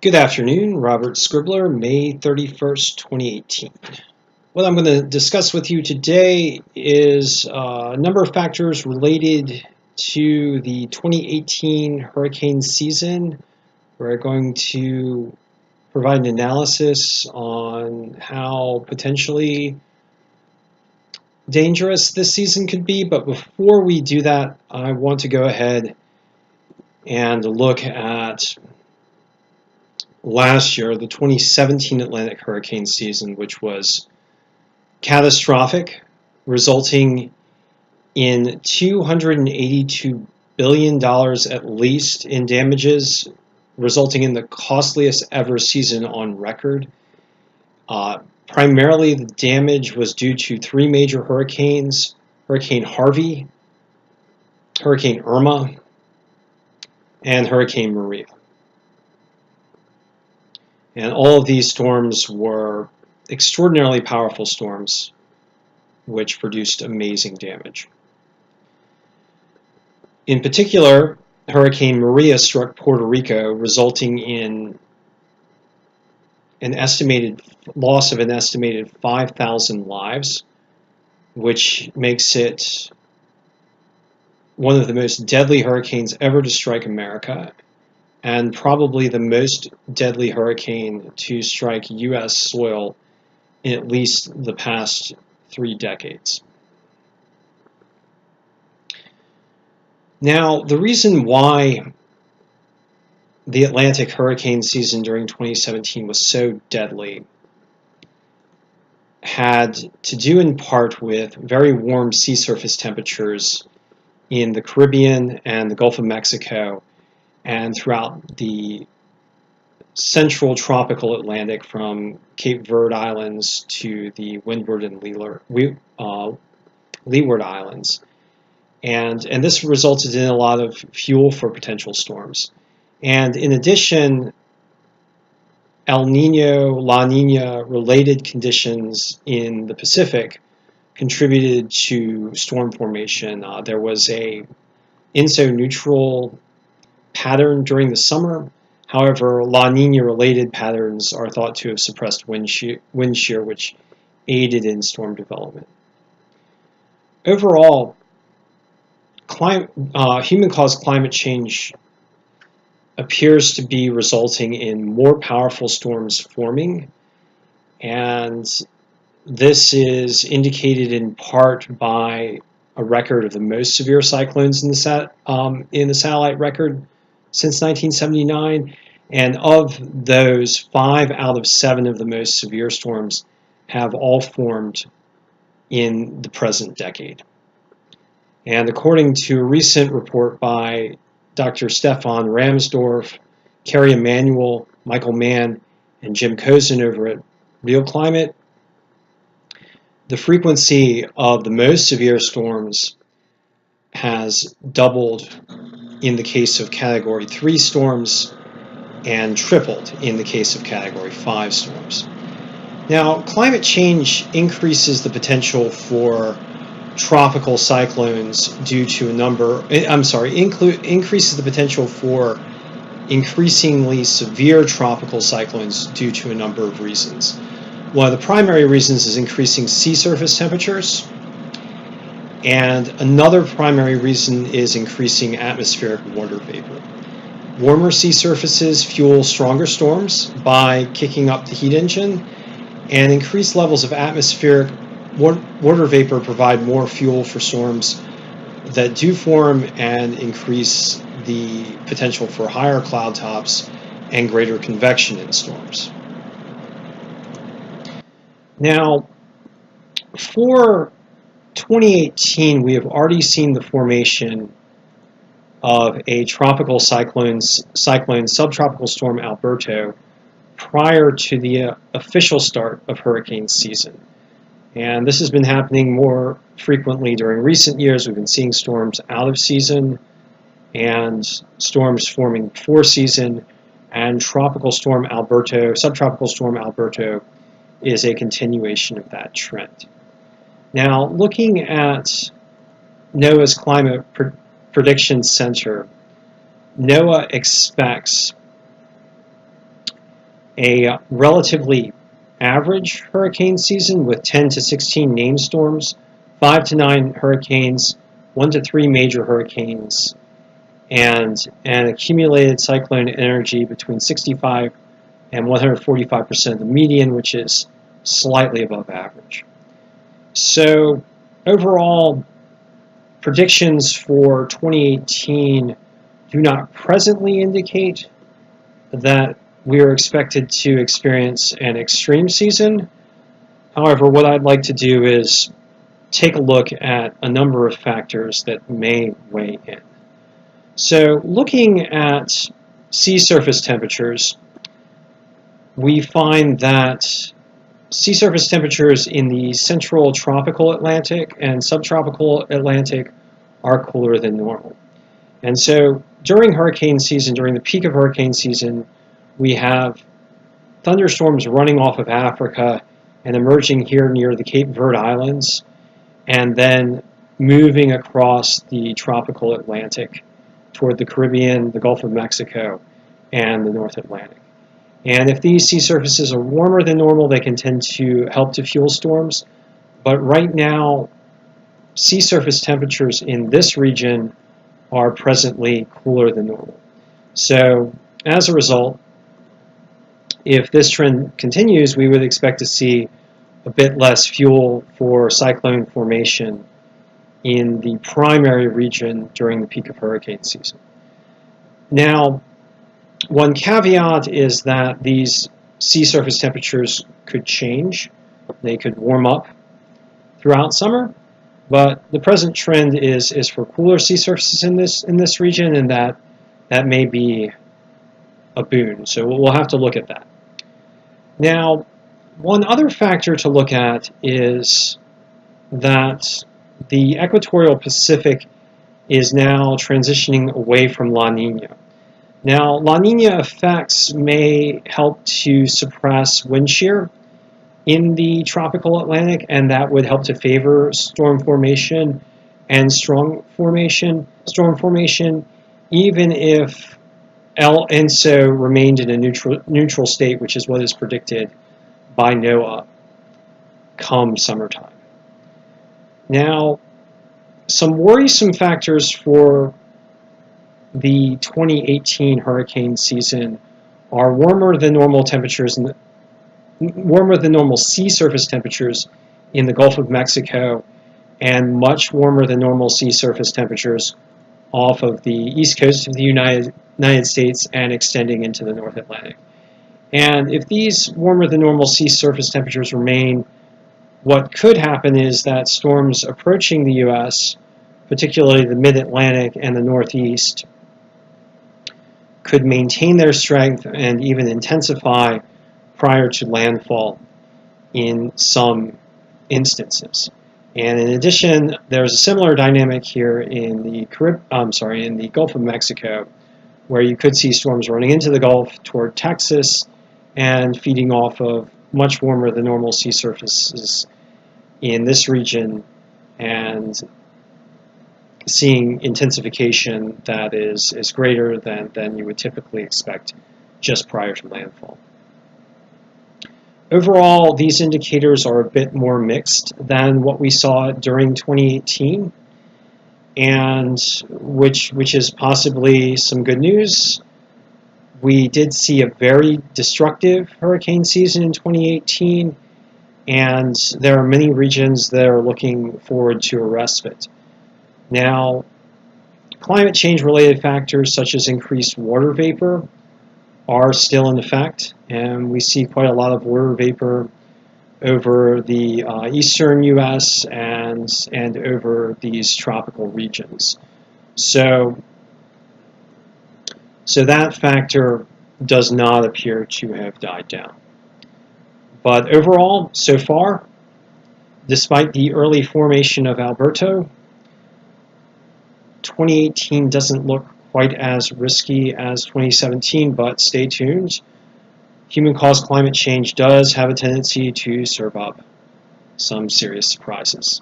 Good afternoon, Robert Scribbler, May 31st, 2018. What I'm going to discuss with you today is a number of factors related to the 2018 hurricane season. We're going to provide an analysis on how potentially dangerous this season could be, but before we do that, I want to go ahead and look at last year, the 2017 Atlantic hurricane season, which was catastrophic, resulting in $282 billion at least in damages, resulting in the costliest ever season on record. Primarily, the damage was due to three major hurricanes: Hurricane Harvey, Hurricane Irma, and Hurricane Maria. And all of these storms were extraordinarily powerful storms which produced amazing damage. In particular, Hurricane Maria struck Puerto Rico, resulting in an estimated loss of an estimated 5,000 lives, which makes it one of the most deadly hurricanes ever to strike America, and probably the most deadly hurricane to strike U.S. soil in at least the past 3 decades. Now, the reason why the Atlantic hurricane season during 2017 was so deadly had to do in part with very warm sea surface temperatures in the Caribbean and the Gulf of Mexico and throughout the central tropical Atlantic from Cape Verde Islands to the Windward and Leeward Islands. And this resulted in a lot of fuel for potential storms. And in addition, El Nino, La Nina related conditions in the Pacific contributed to storm formation. There was a INSO-neutral pattern during the summer. However, La Nina related patterns are thought to have suppressed wind shear, which aided in storm development. Overall, human-caused climate change appears to be resulting in more powerful storms forming, and this is indicated in part by a record of the most severe cyclones in the satellite record since 1979, and of those, 5 out of 7 of the most severe storms have all formed in the present decade. And according to a recent report by Dr. Stefan Ramsdorf, Kerry Emanuel, Michael Mann, and Jim Cozen over at Real Climate, the frequency of the most severe storms has doubled in the case of Category 3 storms and tripled in the case of Category 5 storms. Now, climate change increases the potential for tropical cyclones due to increases the potential for increasingly severe tropical cyclones due to a number of reasons. One of the primary reasons is increasing sea surface temperatures, and another primary reason is increasing atmospheric water vapor. Warmer sea surfaces fuel stronger storms by kicking up the heat engine, and increased levels of atmospheric water vapor provide more fuel for storms that do form and increase the potential for higher cloud tops and greater convection in storms. Now, for 2018, we have already seen the formation of a tropical cyclone subtropical storm Alberto prior to the official start of hurricane season. And this has been happening more frequently during recent years. We've been seeing storms out of season and storms forming before season, and subtropical storm Alberto is a continuation of that trend. Now, looking at NOAA's Climate Prediction Center, NOAA expects a relatively average hurricane season with 10 to 16 named storms, 5 to 9 hurricanes, 1 to 3 major hurricanes, and an accumulated cyclone energy between 65 and 145% of the median, which is slightly above average. So overall, predictions for 2018 do not presently indicate that we are expected to experience an extreme season. However, what I'd like to do is take a look at a number of factors that may weigh in. So looking at sea surface temperatures, we find that sea surface temperatures in the central tropical Atlantic and subtropical Atlantic are cooler than normal. And so during hurricane season, during the peak of hurricane season, we have thunderstorms running off of Africa and emerging here near the Cape Verde Islands, and then moving across the tropical Atlantic toward the Caribbean, the Gulf of Mexico, and the North Atlantic. And if these sea surfaces are warmer than normal, they can tend to help to fuel storms. But right now, sea surface temperatures in this region are presently cooler than normal. So as a result, if this trend continues, we would expect to see a bit less fuel for cyclone formation in the primary region during the peak of hurricane season. Now, one caveat is that these sea surface temperatures could change. They could warm up throughout summer, but the present trend is for cooler sea surfaces in this region, and that may be a boon. So we'll have to look at that. Now, one other factor to look at is that the equatorial Pacific is now transitioning away from La Nina. Now, La Nina effects may help to suppress wind shear in the tropical Atlantic, and that would help to favor storm formation and storm formation, even if El Enso remained in a neutral state, which is what is predicted by NOAA come summertime. Now, some worrisome factors for the 2018 hurricane season are warmer than normal sea surface temperatures in the Gulf of Mexico, and much warmer than normal sea surface temperatures off of the east coast of the United States and extending into the North Atlantic. And if these warmer than normal sea surface temperatures remain, what could happen is that storms approaching the U.S., particularly the mid-Atlantic and the Northeast, could maintain their strength and even intensify prior to landfall in some instances. And in addition, there's a similar dynamic here in the Gulf of Mexico, where you could see storms running into the Gulf toward Texas and feeding off of much warmer than normal sea surfaces in this region, and seeing intensification that is greater than you would typically expect just prior to landfall. Overall, these indicators are a bit more mixed than what we saw during 2018, and which is possibly some good news. We did see a very destructive hurricane season in 2018, and there are many regions that are looking forward to a respite. Now, climate change related factors such as increased water vapor are still in effect, and we see quite a lot of water vapor over the eastern U.S. and over these tropical regions. So that factor does not appear to have died down. But overall, so far, despite the early formation of Alberto, 2018 doesn't look quite as risky as 2017, but stay tuned. Human-caused climate change does have a tendency to serve up some serious surprises.